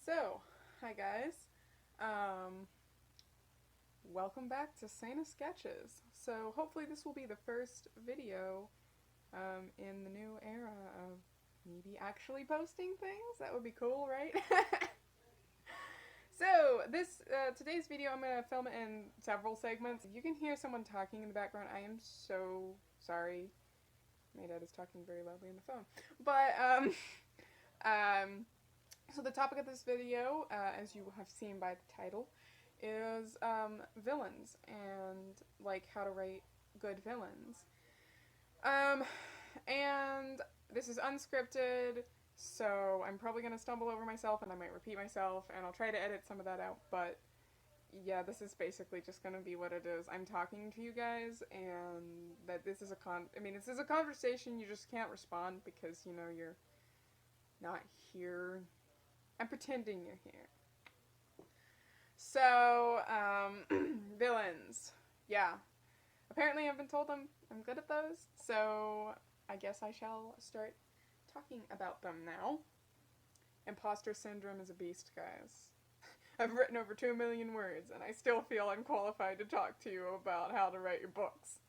So, hi guys. Um, Welcome back to Sana Sketches. So, hopefully, this will be the first video in the new era of maybe actually posting things. That would be cool, right? So, today's video, I'm gonna film it in several segments. If you can hear someone talking in the background, I am so sorry. My dad is talking very loudly on the phone, but um, so the topic of this video, as you have seen by the title, is villains and like how to write good villains. Um, and this is unscripted, so I'm probably gonna stumble over myself and I might repeat myself, and I'll try to edit some of that out. But yeah, this is basically just gonna be what it is. I'm talking to you guys, and that this is this is a conversation. You just can't respond because you're not here. I'm pretending you're here. So, villains. Yeah. Apparently, I've been told I'm good at those, so I guess I shall start talking about them now. Imposter syndrome is a beast, guys. I've written over 2 million words, and I still feel unqualified to talk to you about how to write your books,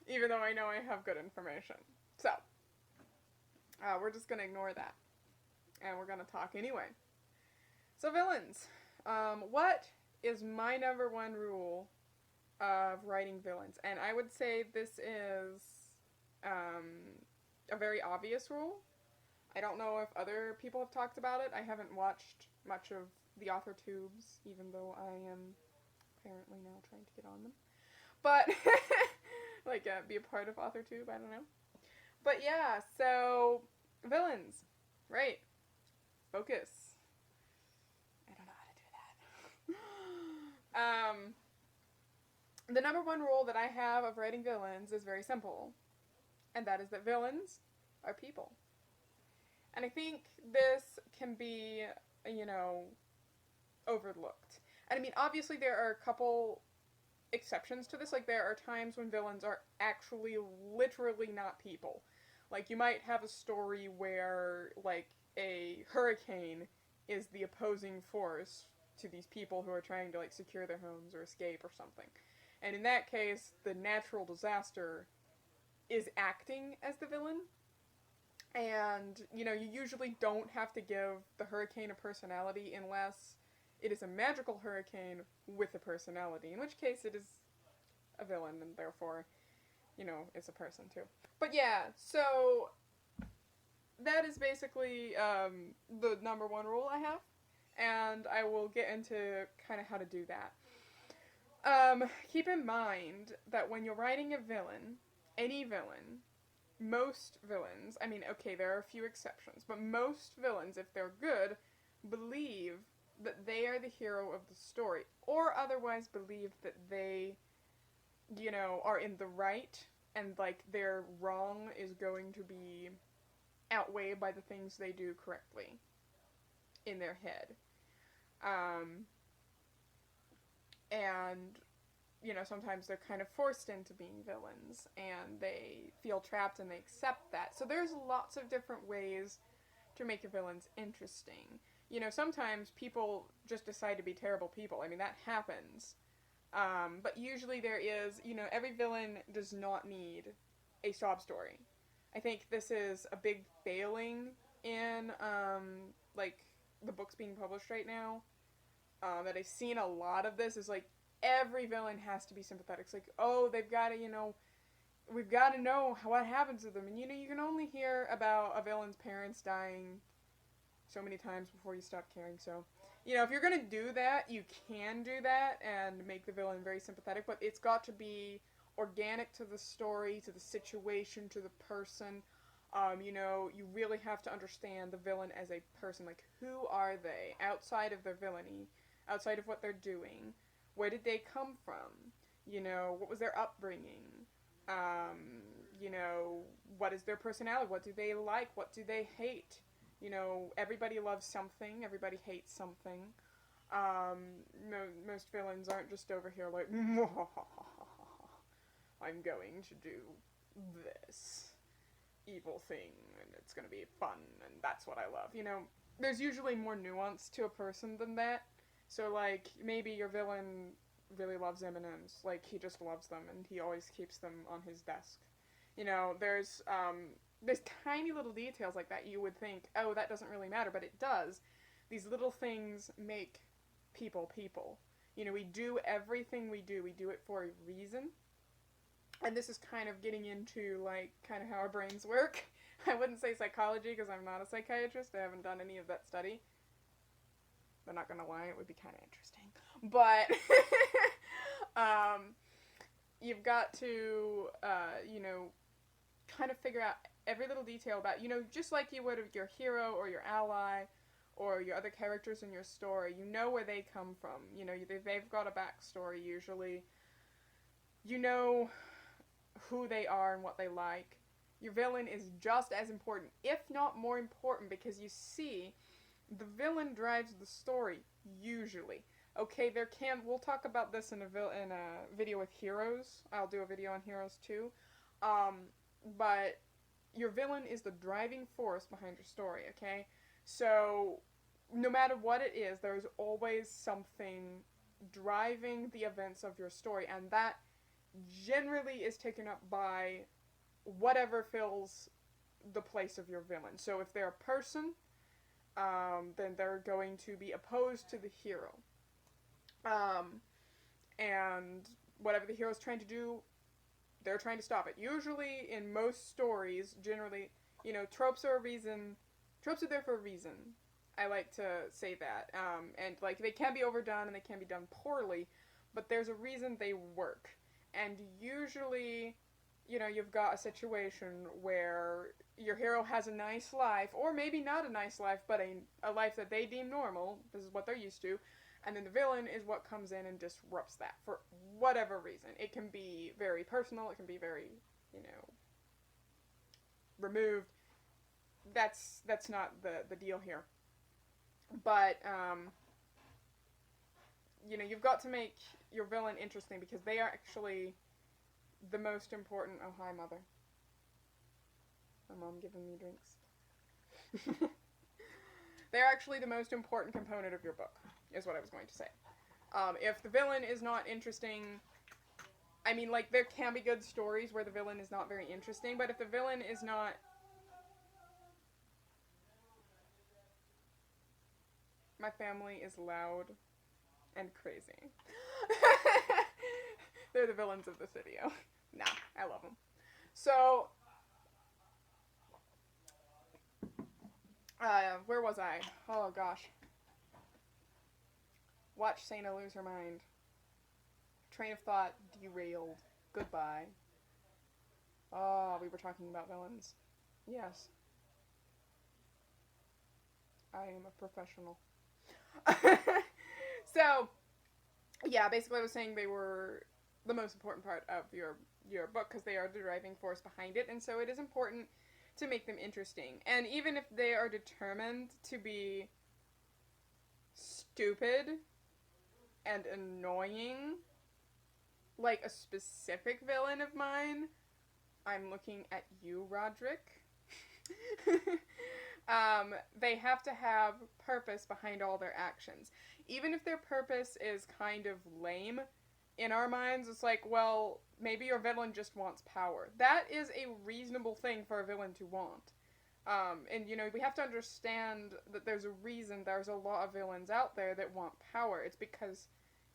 even though I know I have good information. So, we're just gonna ignore that, and we're gonna talk anyway. So, villains. What is my number one rule of writing villains? And I would say this is a very obvious rule. I don't know if other people have talked about it. I haven't watched much of the author tubes, even though I am apparently now trying to get on them. But, be a part of author tube, I don't know. But yeah, so, villains. Right. Focus. I don't know how to do that. The number one rule that I have of writing villains is very simple, and that is that villains are people. And I think this can be, you know, overlooked. And I mean, obviously, there are a couple exceptions to this. Like, there are times when villains are actually literally not people. Like, you might have a story where, like, a hurricane is the opposing force to these people who are trying to, like, secure their homes or escape or something. And in that case, the natural disaster is acting as the villain. And, you usually don't have to give the hurricane a personality unless it is a magical hurricane with a personality, in which case it is a villain and therefore, it's a person too. But yeah, so that is basically the number one rule I have, and I will get into kind of how to do that. Keep in mind that when you're writing a villain, any villain, most villains, I mean, okay, there are a few exceptions, but most villains, if they're good, believe that they are the hero of the story, or otherwise believe that they, are in the right, and, like, their wrong is going to be outweighed by the things they do correctly in their head. Um, and sometimes they're kind of forced into being villains and they feel trapped and they accept that. So there's lots of different ways to make your villains interesting. Sometimes people just decide to be terrible people. I mean, that happens. But usually there is, every villain does not need a sob story. I think this is a big failing in, the books being published right now. That I've seen a lot of this is, like, every villain has to be sympathetic. It's like, oh, they've got to, we've got to know what happens to them. And, you can only hear about a villain's parents dying so many times before you stop caring. So, if you're going to do that, you can do that and make the villain very sympathetic. But it's got to be organic to the story, to the situation, to the person. You really have to understand the villain as a person. Like, who are they outside of their villainy, outside of what they're doing? Where did they come from? What was their upbringing? What is their personality? What do they like? What do they hate? Everybody loves something. Everybody hates something. Most villains aren't just over here like, I'm going to do this evil thing and it's going to be fun and that's what I love. there's usually more nuance to a person than that. So, like, maybe your villain really loves M&Ms. Like, he just loves them, and he always keeps them on his desk. You know, there's tiny little details like that you would think, oh, that doesn't really matter, but it does. These little things make people people. You know, we do everything we do it for a reason. And this is kind of getting into, like, kind of how our brains work. I wouldn't say psychology because I'm not a psychiatrist. I haven't done any of that study. I'm not gonna lie, it would be kind of interesting. But um, you've got to, you know, kind of figure out every little detail about, you know, just like you would of your hero or your ally or your other characters in your story. You know where they come from. You know, they've got a backstory usually. You know who they are and what they like. Your villain is just as important, if not more important, because you see, the villain drives the story, usually. Okay, we'll talk about this in a video with heroes. I'll do a video on heroes too. But your villain is the driving force behind your story, okay? So, no matter what it is, there's always something driving the events of your story, and that generally is taken up by whatever fills the place of your villain. So if they're a person, then they're going to be opposed to the hero. And whatever the hero's trying to do, they're trying to stop it. Usually, in most stories, generally, you know, tropes are a reason. Tropes are there for a reason. I like to say that. And, like, they can be overdone and they can be done poorly, but there's a reason they work. And usually, you know, you've got a situation where your hero has a nice life, or maybe not a nice life, but a life that they deem normal. This is what they're used to. And then the villain is what comes in and disrupts that for whatever reason. It can be very personal, it can be very, you know, removed. That's not the deal here. But, you know, you've got to make your villain interesting because they are actually the most important. Oh, hi, Mother. My mom giving me drinks. They're actually the most important component of your book, is what I was going to say. If the villain is not interesting, I mean, like, there can be good stories where the villain is not very interesting, but if the villain is not... My family is loud and crazy. They're the villains of this video. Nah, I love them. So, where was I? Oh, gosh. Watch Sana lose her mind. Train of thought derailed. Goodbye. Oh, we were talking about villains. Yes. I am a professional. So, yeah, basically I was saying they were the most important part of your book because they are the driving force behind it, and so it is important to make them interesting. And even if they are determined to be stupid and annoying, like a specific villain of mine, I'm looking at you, Roderick. They have to have purpose behind all their actions. Even if their purpose is kind of lame, in our minds, it's like, well, maybe your villain just wants power. That is a reasonable thing for a villain to want. And, you know, we have to understand that there's a reason there's a lot of villains out there that want power. It's because,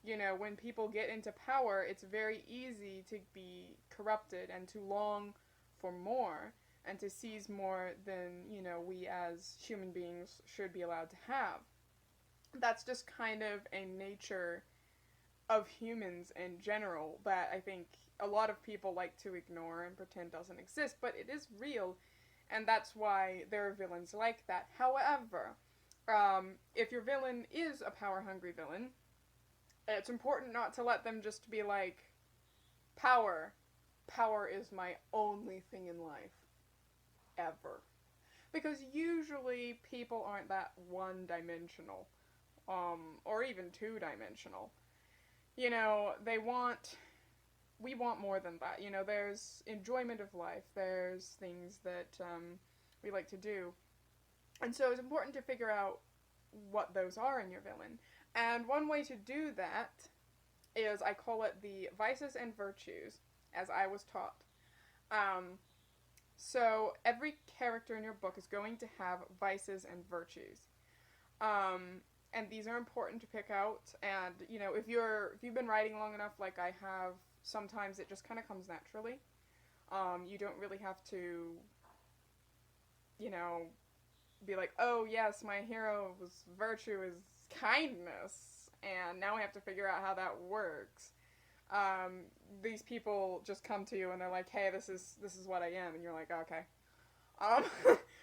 you know, when people get into power, it's very easy to be corrupted and to long for more and to seize more than, you know, we as human beings should be allowed to have. That's just kind of a nature of humans in general that I think a lot of people like to ignore and pretend doesn't exist, but it is real, and that's why there are villains like that. However, if your villain is a power-hungry villain, it's important not to let them just be like, power. Power is my only thing in life. Ever. Because usually people aren't that one-dimensional, or even two-dimensional. You know, we want more than that. You know, there's enjoyment of life, there's things that we like to do. And so it's important to figure out what those are in your villain. And one way to do that is, I call it the vices and virtues, as I was taught. Um, so every character in your book is going to have vices and virtues. And these are important to pick out. And, you know, if you've been writing long enough, like I have, sometimes it just kind of comes naturally. You don't really have to, you know, be like, oh yes, my hero's virtue is kindness, and now we have to figure out how that works. These people just come to you and they're like, hey, this is what I am, and you're like, okay. Um,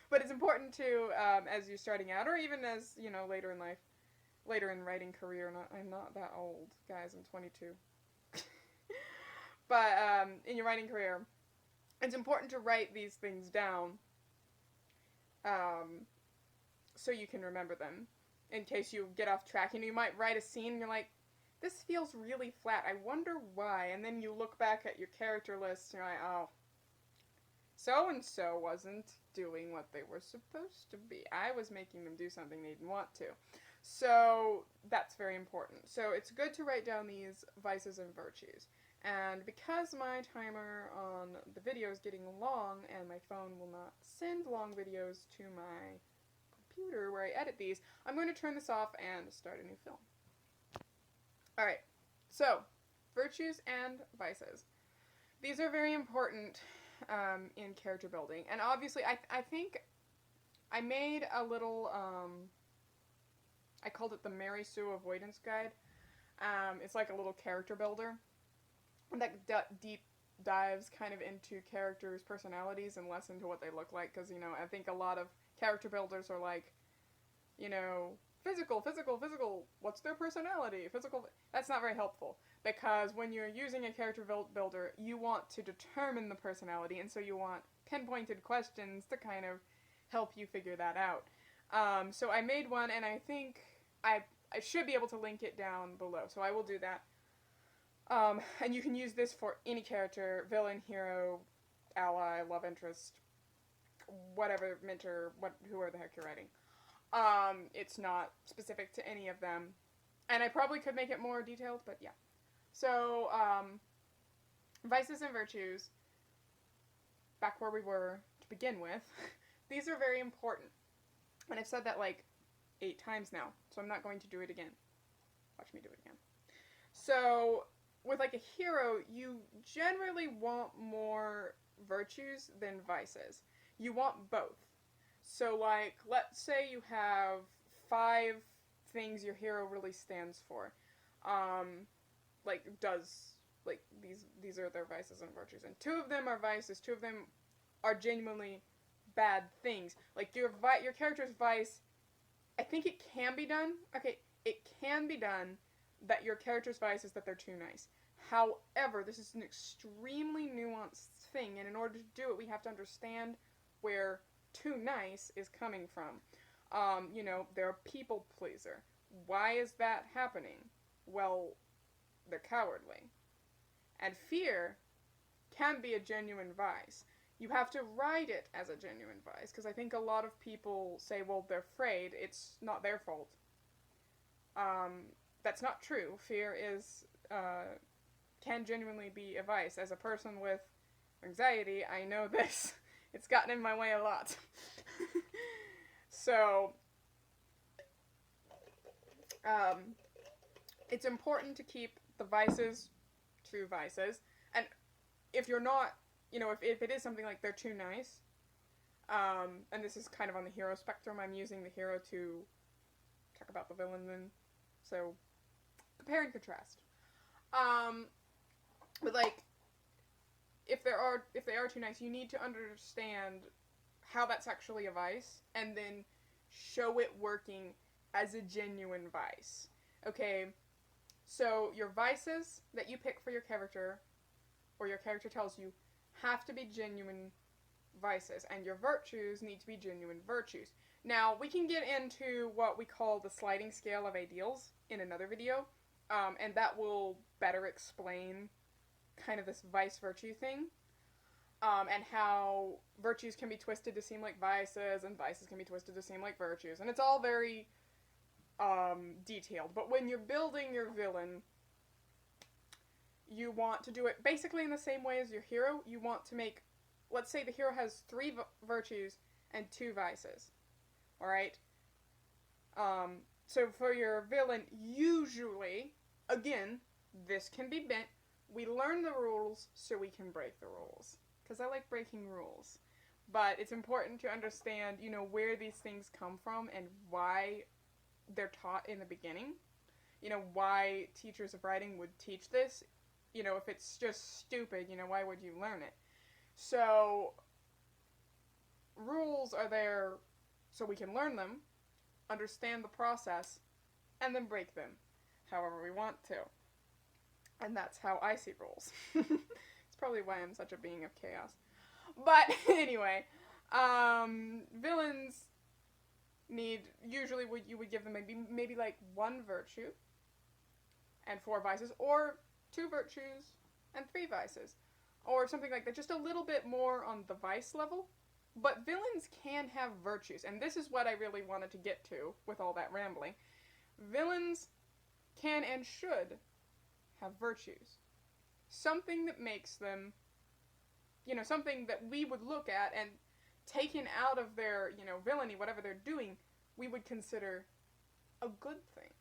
but it's important to, as you're starting out, or even as, you know, later in life, later in writing career. I'm not that old, guys. I'm 22. But in your writing career, it's important to write these things down, so you can remember them in case you get off track. You know, you might write a scene and you're like, this feels really flat. I wonder why. And then you look back at your character list and you're like, oh, so and so wasn't doing what they were supposed to be. I was making them do something they didn't want to. So that's very important. So it's good to write down these vices and virtues. And because my timer on the video is getting long and my phone will not send long videos to my computer where I edit these, I'm going to turn this off and start a new film. Alright, so virtues and vices. These are very important in character building. And obviously, I think I made a little, I called it the Mary Sue Avoidance Guide. It's like a little character builder that deep dives kind of into characters' personalities and less into what they look like. Because, you know, I think a lot of character builders are like, you know, physical, what's their personality? Physical, that's not very helpful. Because when you're using a character builder, you want to determine the personality, and so you want pinpointed questions to kind of help you figure that out. So I made one, and I think I should be able to link it down below, so I will do that. And you can use this for any character, villain, hero, ally, love interest, whatever, mentor, whoever the heck you're writing. It's not specific to any of them. And I probably could make it more detailed, but yeah. So, vices and virtues, back where we were to begin with, these are very important. And I've said that like 8 times now, so I'm not going to do it again. Watch me do it again. So, with like a hero, you generally want more virtues than vices. You want both. So, like, let's say you have 5 things your hero really stands for. These are their vices and virtues. And 2 of them are vices, 2 of them are genuinely bad things. Like, your character's vice, I think it can be done. Okay, it can be done that your character's vice is that they're too nice. However, this is an extremely nuanced thing, and in order to do it, we have to understand where too nice is coming from. You know, they're a people pleaser. Why is that happening? Well, they're cowardly. And fear can be a genuine vice. You have to write it as a genuine vice, because I think a lot of people say, well, they're afraid, it's not their fault. That's not true. Fear can genuinely be a vice. As a person with anxiety, I know this. It's gotten in my way a lot. So, it's important to keep the vices true vices. And if you're not, you know, if it is something like they're too nice, and this is kind of on the hero spectrum, I'm using the hero to talk about the villain then. So, compare and contrast. But like, if they are too nice, you need to understand how that's actually a vice, and then show it working as a genuine vice. Okay, so your vices that you pick for your character, or your character tells you, have to be genuine vices, and your virtues need to be genuine virtues. Now, we can get into what we call the sliding scale of ideals in another video, and that will better explain kind of this vice-virtue thing. and how virtues can be twisted to seem like vices, and vices can be twisted to seem like virtues, and it's all very detailed. But when you're building your villain, you want to do it basically in the same way as your hero. You want to make, let's say the hero has 3 virtues and 2 vices. Alright? So for your villain, usually, again, this can be bent. We learn the rules so we can break the rules. Because I like breaking rules. But it's important to understand, where these things come from and why they're taught in the beginning. Why teachers of writing would teach this. If it's just stupid, why would you learn it? So, rules are there so we can learn them, understand the process, and then break them however we want to. And that's how I see rules. It's probably why I'm such a being of chaos. But anyway, villains need, usually you would give them maybe like 1 virtue and 4 vices, or 2 virtues and 3 vices, or something like that. Just a little bit more on the vice level. But villains can have virtues, and this is what I really wanted to get to with all that rambling. Villains can and should have virtues. Something that makes them, something that we would look at and taken out of their, villainy, whatever they're doing, we would consider a good thing.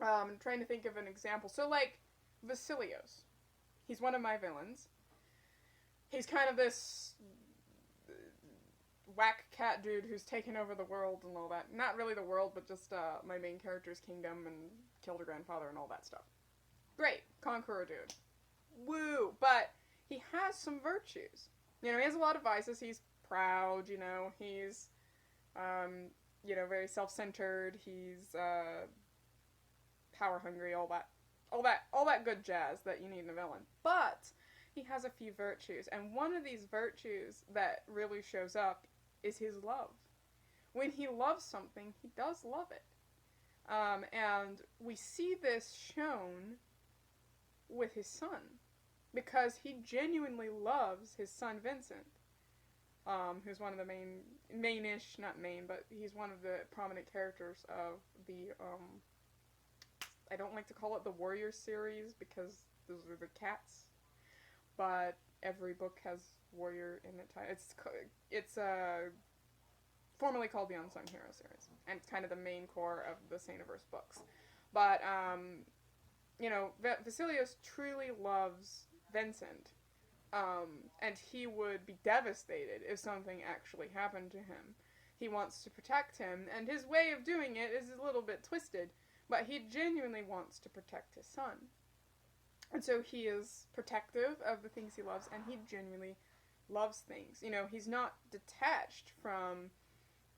I'm trying to think of an example. So, like, Vasilios. He's one of my villains. He's kind of this whack cat dude who's taken over the world and all that. Not really the world, but just my main character's kingdom and killed her grandfather and all that stuff. Great. Conqueror dude. Woo! But he has some virtues. He has a lot of vices. He's proud, He's, very self-centered. He's, power hungry, all that good jazz that you need in a villain. But he has a few virtues, and one of these virtues that really shows up is his love. When he loves something, he does love it. And we see this shown with his son, because he genuinely loves his son Vincent, who's one of the main-ish, not main, but he's one of the prominent characters of the, I don't like to call it the Warriors series, because those are the cats, but every book has warrior in it. It's formerly called the Unsung Hero series, and it's kind of the main core of the Saint-Averse books. But, Vasilios truly loves Vincent, and he would be devastated if something actually happened to him. He wants to protect him, and his way of doing it is a little bit twisted, but he genuinely wants to protect his son. And so he is protective of the things he loves, and he genuinely loves things. He's not detached from,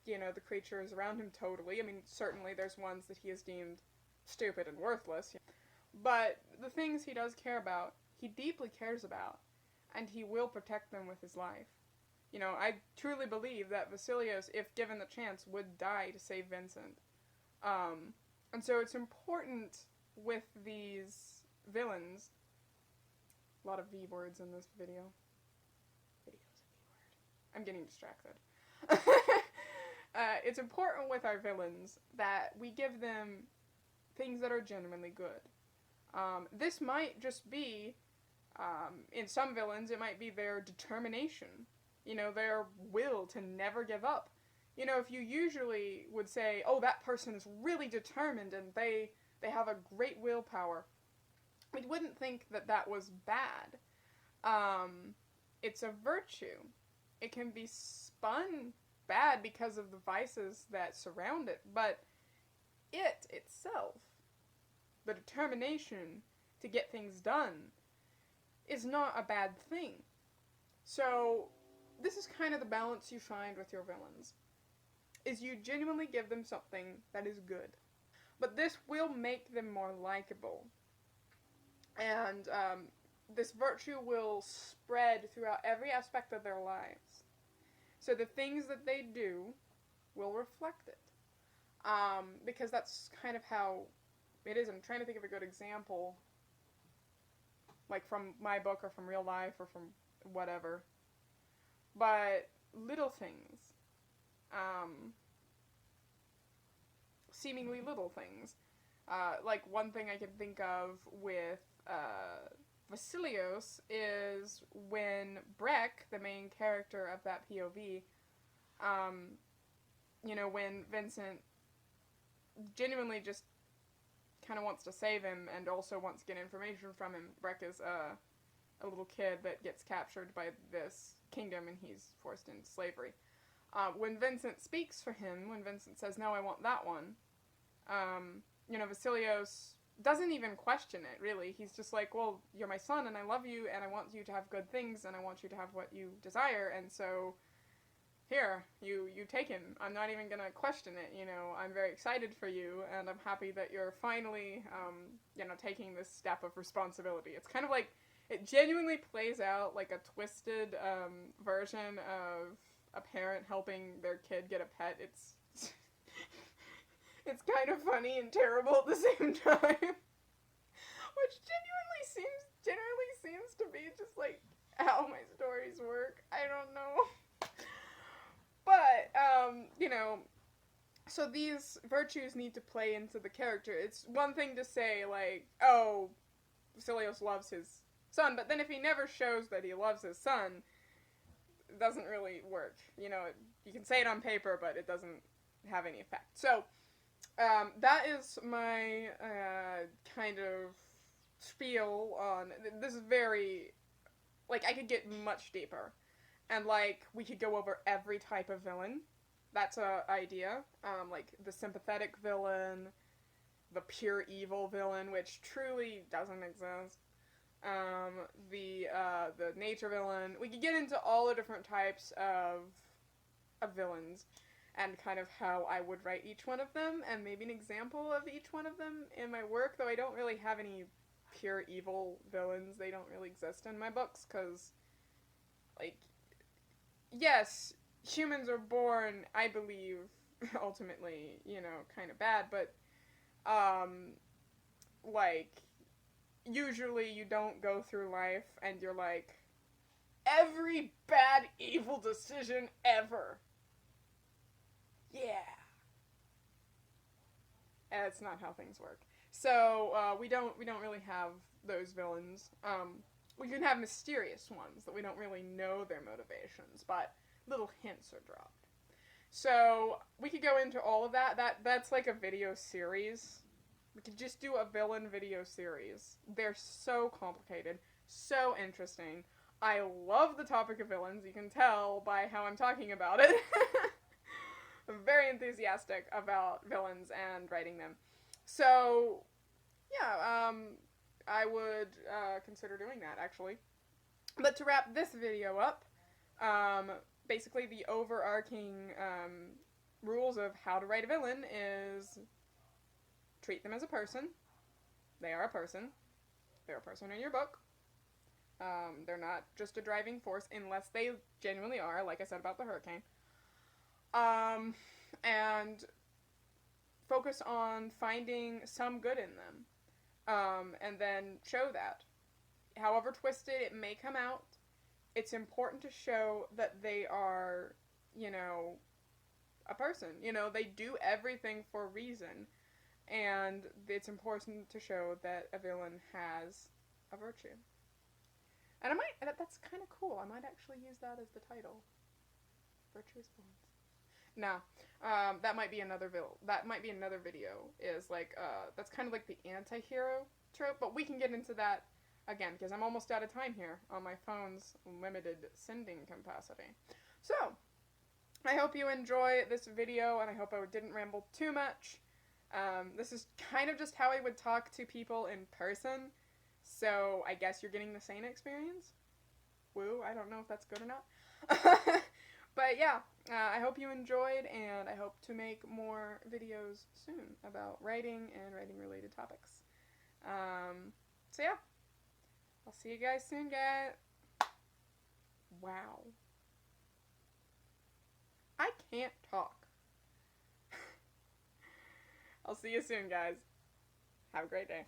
the creatures around him totally. I mean, certainly there's ones that he has deemed stupid and worthless. But the things he does care about, he deeply cares about, and he will protect them with his life. I truly believe that Vasilios, if given the chance, would die to save Vincent. And so it's important with these villains. A lot of V words in this video. Video's a V word. I'm getting distracted. It's important with our villains that we give them things that are genuinely good. This might just be, in some villains, it might be their determination. Their will to never give up. If you usually would say, oh, that person is really determined and they have a great willpower, we wouldn't think that that was bad. It's a virtue. It can be spun bad because of the vices that surround it, but it itself, the determination to get things done, is not a bad thing. So, this is kind of the balance you find with your villains, is you genuinely give them something that is good. But this will make them more likable. And this virtue will spread throughout every aspect of their lives. So the things that they do will reflect it. Because that's kind of how it is. I'm trying to think of a good example, like from my book or from real life or from whatever. But little things, um, seemingly little things. Like one thing I can think of with Vasilios is when Breck, the main character of that POV, um, when Vincent genuinely just kind of wants to save him and also wants to get information from him. Breck is a little kid that gets captured by this kingdom and he's forced into slavery. When Vincent speaks for him, when Vincent says, no, I want that one, Vasilios doesn't even question it, really. He's just like, well, you're my son and I love you and I want you to have good things and I want you to have what you desire, and so here, you take him. I'm not even gonna question it, I'm very excited for you and I'm happy that you're finally, taking this step of responsibility. It's kind of like, it genuinely plays out like a twisted, version of a parent helping their kid get a pet. It's it's kind of funny and terrible at the same time. Which generally seems to be just like how my stories work. I don't know. But, so these virtues need to play into the character. It's one thing to say, like, oh, Vasilios loves his son, but then if he never shows that he loves his son, it doesn't really work. You can say it on paper, but it doesn't have any effect. So, that is my, kind of spiel on, this is very, like, I could get much deeper. And, like, we could go over every type of villain. That's a idea. Like, the sympathetic villain, the pure evil villain, which truly doesn't exist. The nature villain. We could get into all the different types of villains and kind of how I would write each one of them, and maybe an example of each one of them in my work, though I don't really have any pure evil villains. They don't really exist in my books, because, like, yes, humans are born, I believe, ultimately, kind of bad, but, like, usually you don't go through life and you're like, every bad, evil decision ever. Yeah. And it's not how things work. So, we don't really have those villains. We can have mysterious ones that we don't really know their motivations, but little hints are dropped. So, we could go into all of that. That's like a video series. We could just do a villain video series. They're so complicated, so interesting. I love the topic of villains. You can tell by how I'm talking about it. I'm very enthusiastic about villains and writing them. So, yeah, I would consider doing that, actually. But to wrap this video up, basically the overarching rules of how to write a villain is treat them as a person. They are a person. They're a person in your book. They're not just a driving force unless they genuinely are, like I said about the hurricane. And focus on finding some good in them. And then show that. However twisted it may come out, it's important to show that they are, a person. They do everything for a reason. And it's important to show that a villain has a virtue. And that's kind of cool. I might actually use that as the title. Virtuous villains. No, that might be another video, is like, that's kind of like the anti-hero trope, but we can get into that again, because I'm almost out of time here on my phone's limited sending capacity. So, I hope you enjoy this video, and I hope I didn't ramble too much. This is kind of just how I would talk to people in person, so I guess you're getting the same experience. Woo, I don't know if that's good or not. But yeah, I hope you enjoyed, and I hope to make more videos soon about writing and writing-related topics. So yeah, I'll see you guys soon, guys. Wow. I can't talk. I'll see you soon, guys. Have a great day.